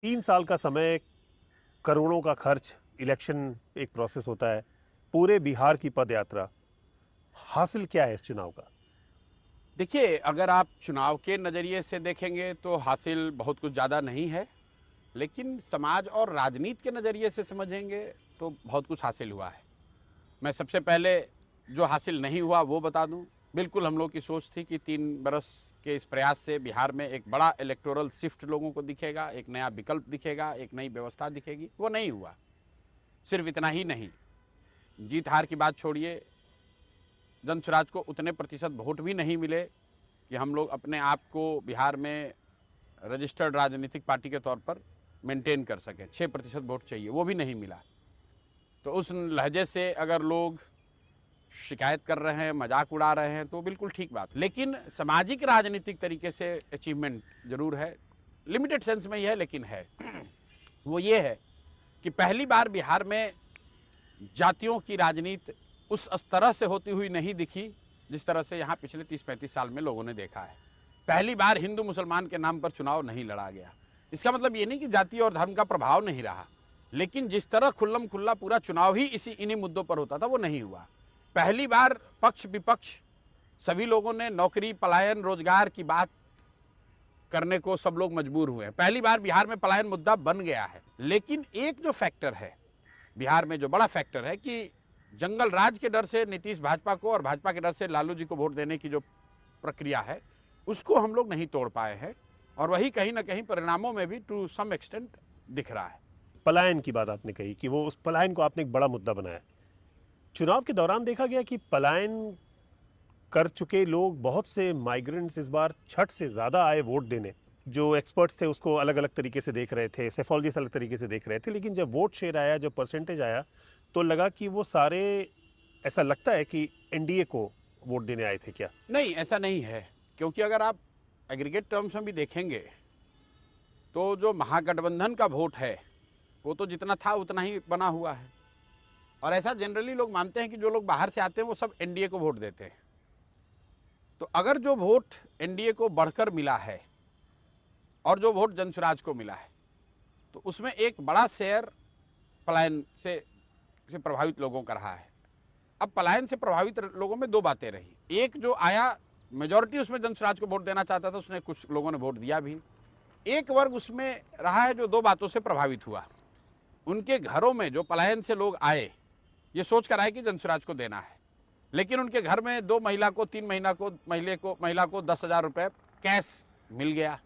3 साल का समय, करोड़ों का खर्च, इलेक्शन एक प्रोसेस होता है, पूरे बिहार की पदयात्रा, हासिल क्या है इस चुनाव का? देखिए, अगर आप चुनाव के नज़रिए से देखेंगे तो हासिल बहुत कुछ ज़्यादा नहीं है, लेकिन समाज और राजनीति के नज़रिए से समझेंगे तो बहुत कुछ हासिल हुआ है। मैं सबसे पहले जो हासिल नहीं हुआ वो बता दूं। बिल्कुल हम लोग की सोच थी कि 3 बरस के इस प्रयास से बिहार में एक बड़ा इलेक्टोरल शिफ्ट लोगों को दिखेगा, एक नया विकल्प दिखेगा, एक नई व्यवस्था दिखेगी। वो नहीं हुआ। सिर्फ इतना ही नहीं, जीत हार की बात छोड़िए, जनसुराज को उतने प्रतिशत वोट भी नहीं मिले कि हम लोग अपने आप को बिहार में रजिस्टर्ड राजनीतिक पार्टी के तौर पर मेंटेन कर सकें। 6% वोट चाहिए, वो भी नहीं मिला। तो उस लहजे से अगर लोग शिकायत कर रहे हैं, मजाक उड़ा रहे हैं, तो बिल्कुल ठीक बात। लेकिन सामाजिक राजनीतिक तरीके से अचीवमेंट जरूर है, लिमिटेड सेंस में ही है, लेकिन है। वो ये है कि पहली बार बिहार में जातियों की राजनीति उस तरह से होती हुई नहीं दिखी जिस तरह से यहाँ पिछले 30-35 साल में लोगों ने देखा है। पहली बार हिंदू मुसलमान के नाम पर चुनाव नहीं लड़ा गया। इसका मतलब ये नहीं कि जाति और धर्म का प्रभाव नहीं रहा, लेकिन जिस तरह खुल्लम खुल्ला पूरा चुनाव ही इन्हीं मुद्दों पर होता था, वो नहीं हुआ। पहली बार पक्ष विपक्ष सभी लोगों ने नौकरी, पलायन, रोजगार की बात करने को सब लोग मजबूर हुए हैं। पहली बार बिहार में पलायन मुद्दा बन गया है। लेकिन एक जो फैक्टर है बिहार में, जो बड़ा फैक्टर है कि जंगल राज के डर से नीतीश भाजपा को और भाजपा के डर से लालू जी को वोट देने की जो प्रक्रिया है, उसको हम लोग नहीं तोड़ पाए हैं। और वही कहीं ना कहीं परिणामों में भी टू सम एक्सटेंट दिख रहा है। पलायन की बात आपने कही कि वो उस पलायन को आपने एक बड़ा मुद्दा बनाया। चुनाव के दौरान देखा गया कि पलायन कर चुके लोग, बहुत से माइग्रेंट्स इस बार छठ से ज़्यादा आए वोट देने। जो एक्सपर्ट्स थे उसको अलग अलग तरीके से देख रहे थे, सेफोलॉजिस्ट अलग तरीके से देख रहे थे, लेकिन जब वोट शेयर आया, जब परसेंटेज आया, तो लगा कि वो सारे, ऐसा लगता है कि एनडीए को वोट देने आए थे क्या? नहीं, ऐसा नहीं है। क्योंकि अगर आप एग्रीगेट टर्म्स में भी देखेंगे तो जो महागठबंधन का वोट है वो तो जितना था उतना ही बना हुआ है। और ऐसा जनरली लोग मानते हैं कि जो लोग बाहर से आते हैं वो सब एनडीए को वोट देते हैं। तो अगर जो वोट एनडीए को बढ़कर मिला है और जो वोट जनसुराज को मिला है, तो उसमें एक बड़ा शेयर पलायन से प्रभावित लोगों का रहा है। अब पलायन से प्रभावित लोगों में दो बातें रही। एक जो आया, मेजॉरिटी उसमें जनसुराज को वोट देना चाहता था, उसने कुछ लोगों ने वोट दिया भी। एक वर्ग उसमें रहा है जो दो बातों से प्रभावित हुआ। उनके घरों में जो पलायन से लोग आए, ये सोच कर आए कि जनसुराज को देना है, लेकिन उनके घर में 2 महिला को, 3 महिला को 10,000 रुपये कैश मिल गया।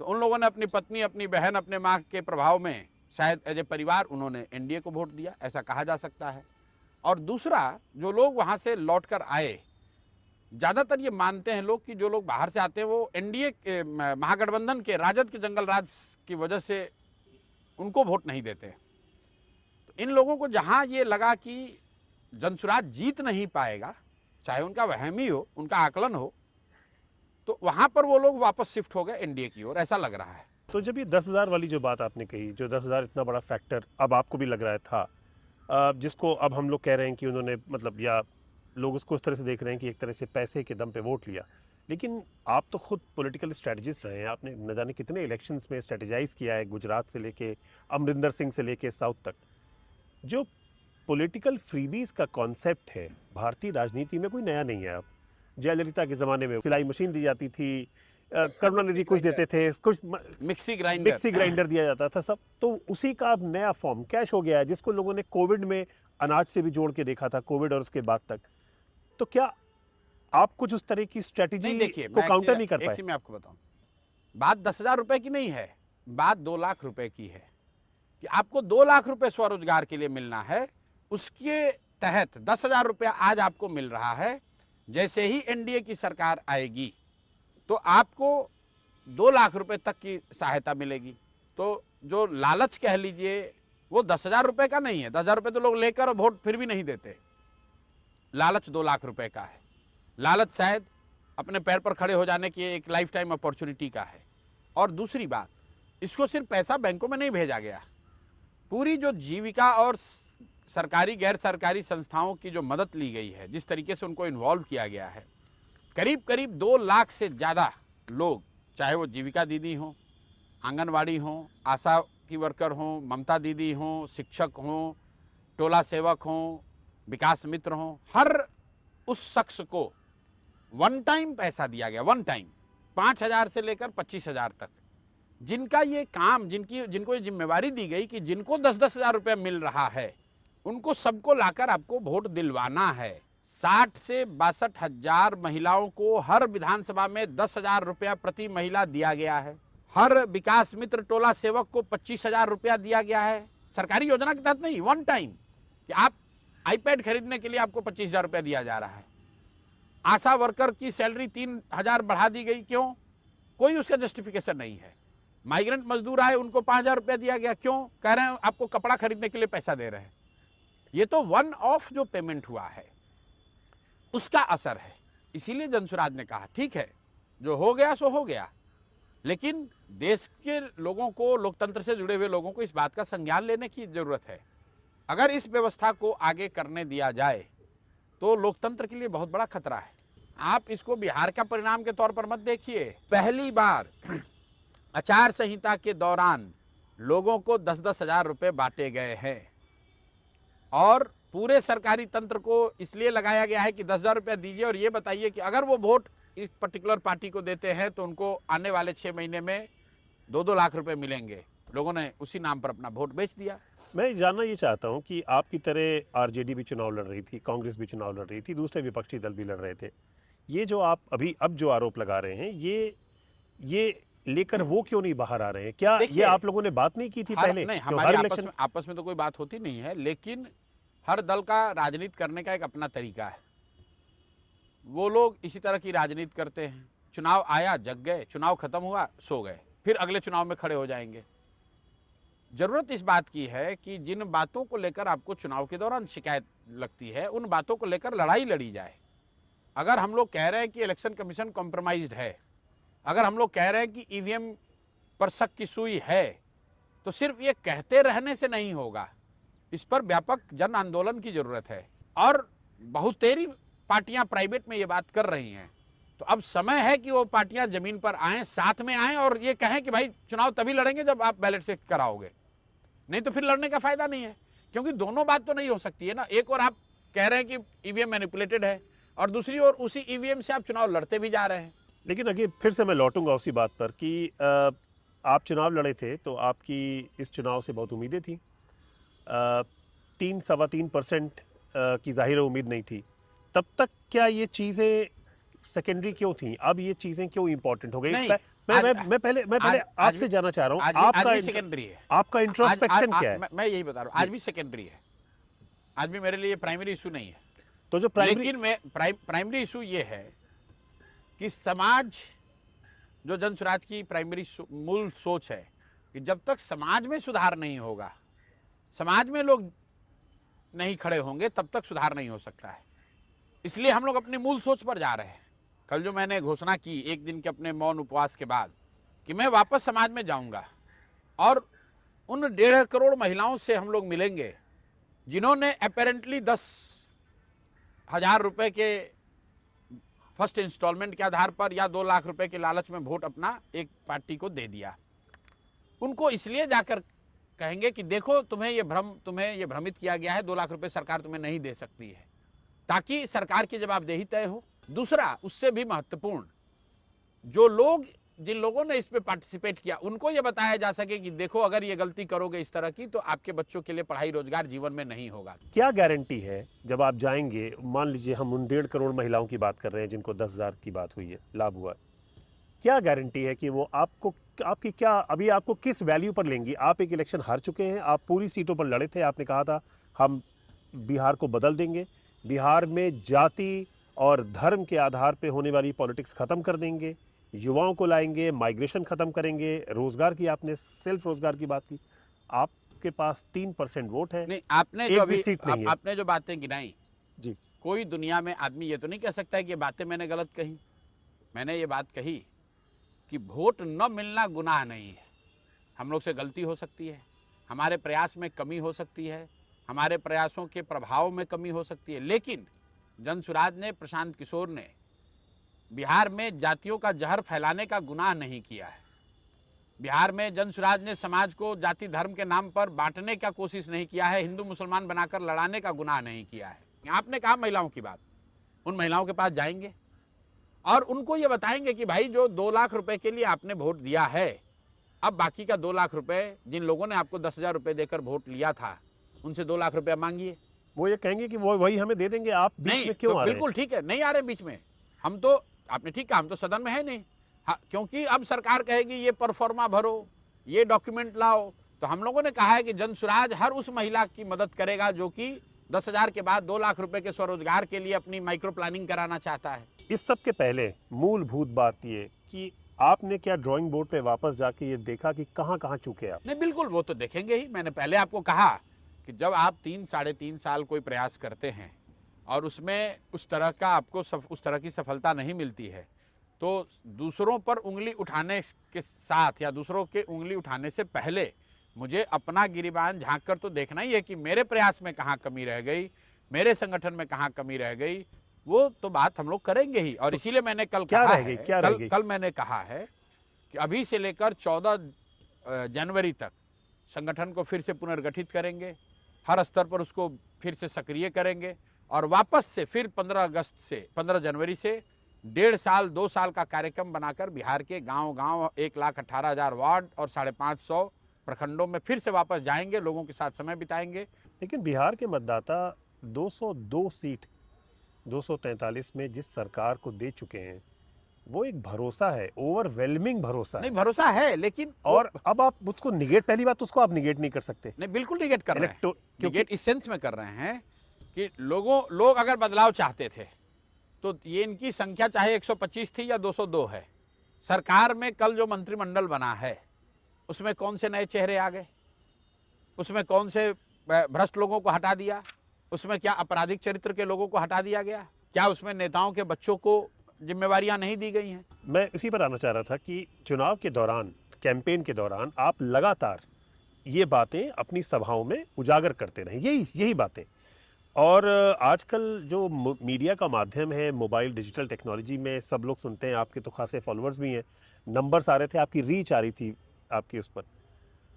तो उन लोगों ने अपनी पत्नी, अपनी बहन, अपने माँ के प्रभाव में शायद एज ए परिवार उन्होंने एनडीए को वोट दिया, ऐसा कहा जा सकता है। और दूसरा, जो लोग वहाँ से लौट कर आए, ज़्यादातर ये मानते हैं लोग कि जो लोग बाहर से आते हैं वो एनडीए महागठबंधन के, राजद के जंगल राज की वजह से उनको वोट नहीं देते। तो इन लोगों को जहाँ ये लगा कि जनसुराज जीत नहीं पाएगा, चाहे उनका वहम ही हो, उनका आकलन हो, तो वहाँ पर वो लोग वापस शिफ्ट हो गए एनडीए की ओर, ऐसा लग रहा है। तो जब ये 10,000 वाली जो बात आपने कही, जो 10,000 इतना बड़ा फैक्टर अब आपको भी लग रहा है था, जिसको अब हम लोग कह रहे हैं कि उन्होंने, मतलब, या लोग उसको उस तरह से देख रहे हैं कि एक तरह से पैसे के दम पे वोट लिया, लेकिन आप तो खुद पॉलिटिकल स्ट्रेटजिस्ट रहे हैं, आपने न जाने कितने इलेक्शंस में स्ट्रेटजाइज किया है, गुजरात से लेके अमरिंदर सिंह से लेके साउथ तक। जो पॉलिटिकल फ्रीबीज का कॉन्सेप्ट है भारतीय राजनीति में, कोई नया नहीं है। अब जयललिता के ज़माने में सिलाई मशीन दी जाती थी, करुणानिधि कुछ देते थे, कुछ मिक्सी ग्राइंडर दिया जाता था, सब तो उसी का अब नया फॉर्म कैश हो गया है, जिसको लोगों ने कोविड में अनाज से भी जोड़ के देखा था, कोविड और उसके बाद तक। तो क्या आप कुछ उस तरह की स्ट्रेटेजी को काउंटर नहीं कर पाए? एक चीज मैं आपको बताऊं, बात 10,000 रुपए की नहीं है, बात 2 लाख रुपए की है। कि आपको 2 लाख रुपए स्वरोजगार के लिए मिलना है, उसके तहत 10,000 रुपया आज आपको मिल रहा है। जैसे ही एनडीए की सरकार आएगी तो आपको 2 लाख रुपए तक की सहायता मिलेगी। तो जो लालच कह लीजिए, वो 10,000 रुपए का नहीं है। 10,000 रुपए तो लोग लेकर और वोट फिर भी नहीं देते। लालच 2 लाख रुपए का है। लालच शायद अपने पैर पर खड़े हो जाने की एक लाइफ टाइम अपॉर्चुनिटी का है। और दूसरी बात, इसको सिर्फ पैसा बैंकों में नहीं भेजा गया, पूरी जो जीविका और सरकारी गैर सरकारी संस्थाओं की जो मदद ली गई है, जिस तरीके से उनको इन्वॉल्व किया गया है, करीब करीब 2 लाख से ज़्यादा लोग, चाहे वो जीविका दीदी हों, आंगनवाड़ी हों, आशा की वर्कर हों, ममता दीदी हों, शिक्षक हों, टोला सेवक हों, विकास मित्र हों, हर उस शख्स को वन टाइम पैसा दिया गया, वन टाइम 5,000 से लेकर 25,000 तक। जिनका ये काम, जिनको ये जिम्मेवारी दी गई कि जिनको 10-10 हज़ार रुपया मिल रहा है, उनको सबको लाकर आपको वोट दिलवाना है। 60 से 62 हजार महिलाओं को हर विधानसभा में 10,000 रुपया प्रति महिला दिया गया है। हर विकास मित्र टोला सेवक को 25,000 रुपया दिया गया है, सरकारी योजना के तहत नहीं, वन टाइम, कि आप आईपैड खरीदने के लिए आपको 25,000 रुपया दिया जा रहा है। आशा वर्कर की सैलरी 3,000 बढ़ा दी गई, क्यों? कोई उसका जस्टिफिकेशन नहीं है। माइग्रेंट मजदूर आए, उनको 5,000 रुपया दिया गया, क्यों? कह रहे हैं आपको कपड़ा खरीदने के लिए पैसा दे रहे हैं। ये तो वन ऑफ जो पेमेंट हुआ है उसका असर है। इसीलिए जनसुराज ने कहा ठीक है, जो हो गया सो हो गया, लेकिन देश के लोगों को, लोकतंत्र से जुड़े हुए लोगों को इस बात का संज्ञान लेने की जरूरत है। अगर इस व्यवस्था को आगे करने दिया जाए तो लोकतंत्र के लिए बहुत बड़ा खतरा है। आप इसको बिहार का परिणाम के तौर पर मत देखिए। पहली बार आचार संहिता के दौरान लोगों को 10-10 हज़ार रुपये बांटे गए हैं और पूरे सरकारी तंत्र को इसलिए लगाया गया है कि 10,000 रुपया दीजिए और ये बताइए कि अगर वो वोट इस पर्टिकुलर पार्टी को देते हैं तो उनको आने वाले 6 महीने में 2-2 लाख रुपए मिलेंगे। लोगों ने उसी नाम पर अपना वोट बेच दिया। मैं जानना ये चाहता हूं कि आपकी तरह आरजेडी भी चुनाव लड़ रही थी, कांग्रेस भी चुनाव लड़ रही थी, दूसरे विपक्षी दल भी लड़ रहे थे। ये जो आप अब जो आरोप लगा रहे हैं, ये लेकर वो क्यों नहीं बाहर आ रहे हैं? क्या ये आप लोगों ने बात नहीं की थी पहले? नहीं, क्यों हमारे इलेक्शन आपस में तो कोई बात होती नहीं है, लेकिन हर दल का राजनीति करने का एक अपना तरीका है। वो लोग इसी तरह की राजनीति करते हैं। चुनाव आया, जग गए, चुनाव खत्म हुआ, सो गए, फिर अगले चुनाव में खड़े हो जाएंगे। जरूरत इस बात की है कि जिन बातों को लेकर आपको चुनाव के दौरान शिकायत लगती है, उन बातों को लेकर लड़ाई लड़ी जाए। अगर हम लोग कह रहे हैं कि इलेक्शन कमीशन कॉम्प्रोमाइज्ड है, अगर हम लोग कह रहे हैं कि ईवीएम पर शक की सुई है, तो सिर्फ ये कहते रहने से नहीं होगा। इस पर व्यापक जन आंदोलन की जरूरत है और बहुतेरी पार्टियां प्राइवेट में ये बात कर रही हैं। तो अब समय है कि वो पार्टियां जमीन पर आएं, साथ में आएं और ये कहें कि भाई चुनाव तभी लड़ेंगे जब आप बैलेट से कराओगे, नहीं तो फिर लड़ने का फायदा नहीं है। क्योंकि दोनों बात तो नहीं हो सकती है ना। एक और आप कह रहे हैं कि ईवीएम मैनिपुलेटेड है और दूसरी ओर उसी ईवीएम से आप चुनाव लड़ते भी जा रहे हैं। लेकिन अगर फिर से मैं लौटूंगा उसी बात पर कि आप चुनाव लड़े थे तो आपकी इस चुनाव से बहुत उम्मीदें थी। 3-3.25% की जाहिर उम्मीद नहीं थी। तब तक क्या ये चीज़ें सेकेंडरी क्यों थी? अब ये चीज़ें क्यों इंपॉर्टेंट हो गई? मैं पहले आपसे जानना चाह रहा हूँ, आपका सेकेंडरी है, आपका इंट्रोस्पेक्शन क्या है? मैं यही बता रहा हूँ, आज भी सेकेंडरी है, आज भी मेरे लिए प्राइमरी इशू नहीं है। तो जो प्राइमरी इशू ये है कि समाज, जो जनसुराज की प्राइमरी मूल सोच है कि जब तक समाज में सुधार नहीं होगा, समाज में लोग नहीं खड़े होंगे, तब तक सुधार नहीं हो सकता है। इसलिए हम लोग अपनी मूल सोच पर जा रहे हैं। कल जो मैंने घोषणा की एक दिन के अपने मौन उपवास के बाद कि मैं वापस समाज में जाऊंगा और उन 1.5 करोड़ महिलाओं से हम लोग मिलेंगे जिन्होंने अपेरेंटली 10,000 रुपए के फर्स्ट इंस्टॉलमेंट के आधार पर या 2 लाख रुपए के लालच में वोट अपना एक पार्टी को दे दिया। उनको इसलिए जाकर कहेंगे कि देखो तुम्हें ये भ्रमित किया गया है, 2 लाख रुपए सरकार तुम्हें नहीं दे सकती है, ताकि सरकार की जवाबदेही तय हो। दूसरा, उससे भी महत्वपूर्ण, जिन लोगों ने इस पे पार्टिसिपेट किया उनको ये बताया जा सके कि देखो अगर ये गलती करोगे इस तरह की तो आपके बच्चों के लिए पढ़ाई रोजगार जीवन में नहीं होगा। क्या गारंटी है जब आप जाएंगे, मान लीजिए हम उन 1.5 करोड़ महिलाओं की बात कर रहे हैं जिनको 10,000 की बात हुई है, लाभ हुआ, क्या गारंटी है कि वो अभी आपको किस वैल्यू पर लेंगी? आप एक इलेक्शन हार चुके हैं, आप पूरी सीटों पर लड़े थे, आपने कहा था हम बिहार को बदल देंगे, बिहार में जाति और धर्म के आधार पे होने वाली पॉलिटिक्स खत्म कर देंगे, युवाओं को लाएंगे, माइग्रेशन खत्म करेंगे, रोजगार की आपने सेल्फ रोजगार की बात की। आपके पास 3% वोट है, नहीं, आपने जो बातें गिनाई जी, कोई दुनिया में आदमी ये तो नहीं कह सकता है कि ये बातें मैंने गलत कही। मैंने ये बात कही कि वोट न मिलना गुनाह नहीं है। हम लोग से गलती हो सकती है, हमारे प्रयास में कमी हो सकती है, हमारे प्रयासों के प्रभाव में कमी हो सकती है, लेकिन जनसुराज ने, प्रशांत किशोर ने बिहार में जातियों का जहर फैलाने का गुनाह नहीं किया है। बिहार में जन स्वराज ने समाज को जाति धर्म के नाम पर बांटने का कोशिश नहीं किया है, हिंदू मुसलमान बनाकर लड़ाने का गुनाह नहीं किया है। आपने कहा महिलाओं की बात, उन महिलाओं के पास जाएंगे और उनको ये बताएंगे कि भाई जो 2 लाख रुपए के लिए आपने वोट दिया है, अब बाकी का 2 लाख रुपए जिन लोगों ने आपको 10,000 रुपए देकर वोट लिया था उनसे 2 लाख रुपया मांगिए। वो ये कहेंगे कि वो वही हमें दे देंगे, आप बीच नहीं में क्यों तो आ रहे हैं? बिल्कुल ठीक है, नहीं आ रहे बीच में। हम तो, आपने ठीक कहा, हम तो सदन में है नहीं। हाँ, क्योंकि अब सरकार कहेगी ये परफॉर्मा भरो, ये डॉक्यूमेंट लाओ। तो हम लोगों ने कहा है कि जन स्वराज हर उस महिला की मदद करेगा जो कि 10,000 के बाद 2 लाख रुपए के स्वरोजगार के लिए अपनी माइक्रो प्लानिंग कराना चाहता है। इस सब के पहले मूलभूत बात ये कि आपने क्या ड्राइंग बोर्ड पे वापस जाके ये देखा कि कहाँ कहाँ चूके आप? नहीं बिल्कुल, वो तो देखेंगे ही। मैंने पहले आपको कहा कि जब आप 3-3.5 साल कोई प्रयास करते हैं और उसमें उस तरह का आपको उस तरह की सफलता नहीं मिलती है, तो दूसरों पर उंगली उठाने के साथ या दूसरों के उंगली उठाने से पहले मुझे अपना गिरिबान झांक कर तो देखना ही है कि मेरे प्रयास में कहाँ कमी रह गई, मेरे संगठन में कहाँ कमी रह गई। वो तो बात हम लोग करेंगे ही। और इसीलिए मैंने कल क्या कहा रह गई? है, क्या रह गई? कल मैंने कहा है कि अभी से लेकर 14 जनवरी तक संगठन को फिर से पुनर्गठित करेंगे, हर स्तर पर उसको फिर से सक्रिय करेंगे और वापस से फिर 15 जनवरी से 1.5 साल 2 साल का कार्यक्रम बनाकर बिहार के गांव-गांव 1,18,000 वार्ड और 550 प्रखंडों में फिर से वापस जाएंगे, लोगों के साथ समय बिताएंगे। लेकिन बिहार के मतदाता 202 सीट 243 में जिस सरकार को दे चुके हैं, वो एक भरोसा है, ओवरवेलमिंग भरोसा है। नहीं, भरोसा है, लेकिन और अब आप उसको निगेट, पहली बात तो उसको आप निगेट नहीं कर सकते। नहीं, बिल्कुल निगेट कर रहे हैं। क्योंकि निगेट इस सेंस में कर रहे हैं कि लोग अगर बदलाव चाहते थे तो ये इनकी संख्या चाहे 125 थी या 202 है, सरकार में कल जो मंत्रिमंडल बना है उसमें कौन से नए चेहरे आ गए, उसमें कौन से भ्रष्ट लोगों को हटा दिया, उसमें क्या आपराधिक चरित्र के लोगों को हटा दिया गया, क्या उसमें नेताओं के बच्चों को जिम्मेवारियां नहीं दी गई हैं? मैं इसी पर आना चाह रहा था कि चुनाव के दौरान, कैंपेन के दौरान आप लगातार ये बातें अपनी सभाओं में उजागर करते रहे, यही बातें। और आजकल जो मीडिया का माध्यम है, मोबाइल डिजिटल टेक्नोलॉजी में सब लोग सुनते हैं, आपके तो खासे फॉलोअर्स भी हैं, नंबर्स आ रहे थे, आपकी रीच आ रही थी आपकी उस पर,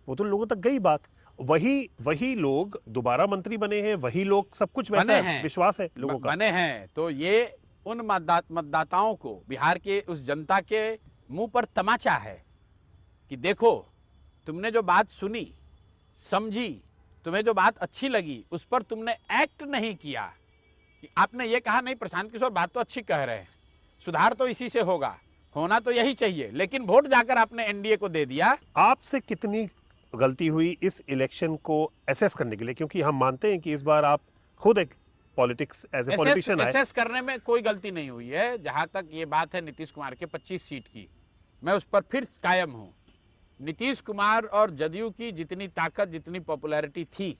वो तो लोगों तक गई बात। वही लोग दोबारा मंत्री बने हैं, वही लोग, सब कुछ वैसा है, विश्वास है लोगों का। बने हैं तो ये उन मतदाताओं को, बिहार के उस जनता के मुंह पर तमाचा है कि देखो, तुमने जो बात सुनी, समझी, तुम्हें जो बात अच्छी लगी, उस पर तुमने एक्ट नहीं किया। कि आपने ये कहा नहीं प्रशांत किशोर बात तो अच्छी कह रहे हैं, सुधार तो इसी से होगा, होना तो यही चाहिए, लेकिन वोट जाकर आपने एनडीए को दे दिया। आपसे कितनी गलती हुई इस इलेक्शन को एसेस करने के लिए, क्योंकि हम मानते हैं कि इस बार आप खुद एक पॉलिटिक्स एज ए पॉलिटिशियन आए। एसेस करने में कोई गलती नहीं हुई है। जहां तक ये बात है नीतीश कुमार के 25 सीट की, मैं उस पर फिर कायम हूं। नीतीश कुमार और जदयू की जितनी ताकत, जितनी पॉपुलैरिटी थी,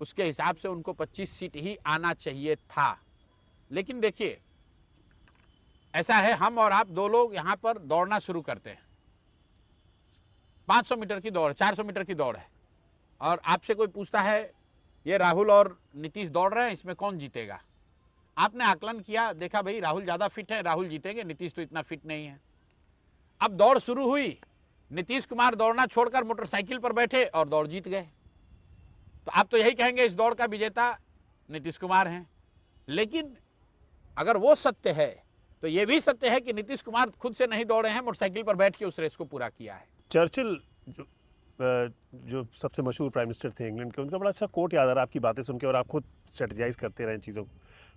उसके हिसाब से उनको 25 सीट ही आना चाहिए था। लेकिन देखिए, ऐसा है, हम और आप दो लोग यहां पर दौड़ना शुरू करते हैं, 500 मीटर की दौड़, 400 मीटर की दौड़ है, और आपसे कोई पूछता है ये राहुल और नीतीश दौड़ रहे हैं, इसमें कौन जीतेगा? आपने आकलन किया, देखा भाई राहुल ज़्यादा फिट है, राहुल जीतेंगे, नीतीश तो इतना फिट नहीं है। अब दौड़ शुरू हुई, नीतीश कुमार दौड़ना छोड़कर मोटरसाइकिल पर बैठे और दौड़ जीत गए। तो आप तो यही कहेंगे इस दौड़ का विजेता नीतीश कुमार हैं। लेकिन अगर वो सत्य है तो ये भी सत्य है कि नीतीश कुमार खुद से नहीं दौड़े हैं, मोटरसाइकिल पर बैठ के उस रेस को पूरा किया है। चर्चिल जो सबसे मशहूर प्राइम मिनिस्टर थे इंग्लैंड के, उनका बड़ा अच्छा कोट याद आ रहा है आपकी बातें सुन के, और आप खुद स्ट्रेटजाइज करते रहे चीज़ों को।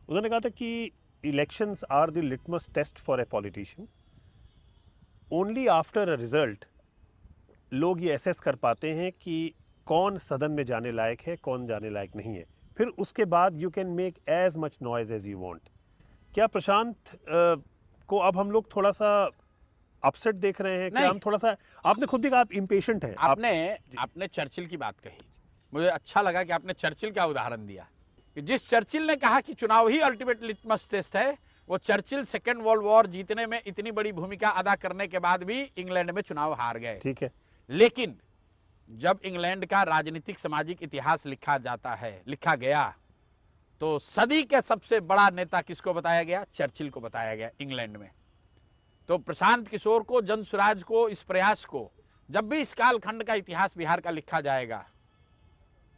उन्होंने कहा था कि elections are the litmus test for a politician, only after a result लोग ये एसेस कर पाते हैं कि कौन सदन में जाने लायक है, कौन जाने लायक नहीं है, फिर उसके बाद you can make as much noise as you want. क्या प्रशांत को अब हम लोग थोड़ा सा अपसेट देख रहे हैं? क्या हम थोड़ा सा, आपने खुद भी कहा आप इम्पेशेंट हैं। आपने चर्चिल की बात कही, मुझे अच्छा लगा कि आपने चर्चिल का उदाहरण दिया कि जिस चर्चिल ने कहा कि चुनाव ही अल्टीमेट लिटमस टेस्ट है, वो चर्चिल सेकेंड वर्ल्ड वॉर जीतने में इतनी बड़ी भूमिका अदा करने के बाद भी इंग्लैंड में चुनाव हार गए। ठीक है, लेकिन जब इंग्लैंड का राजनीतिक सामाजिक इतिहास लिखा गया तो सदी के सबसे बड़ा नेता किसको बताया गया? चर्चिल को बताया गया इंग्लैंड में। तो प्रशांत किशोर को, जन स्वराज को, इस प्रयास को जब भी इस कालखंड का इतिहास बिहार का लिखा जाएगा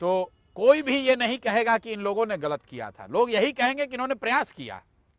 तो कोई भी ये नहीं कहेगा कि इन लोगों ने गलत किया था। लोग यही कहेंगे कि इन्होंने प्रयास किया।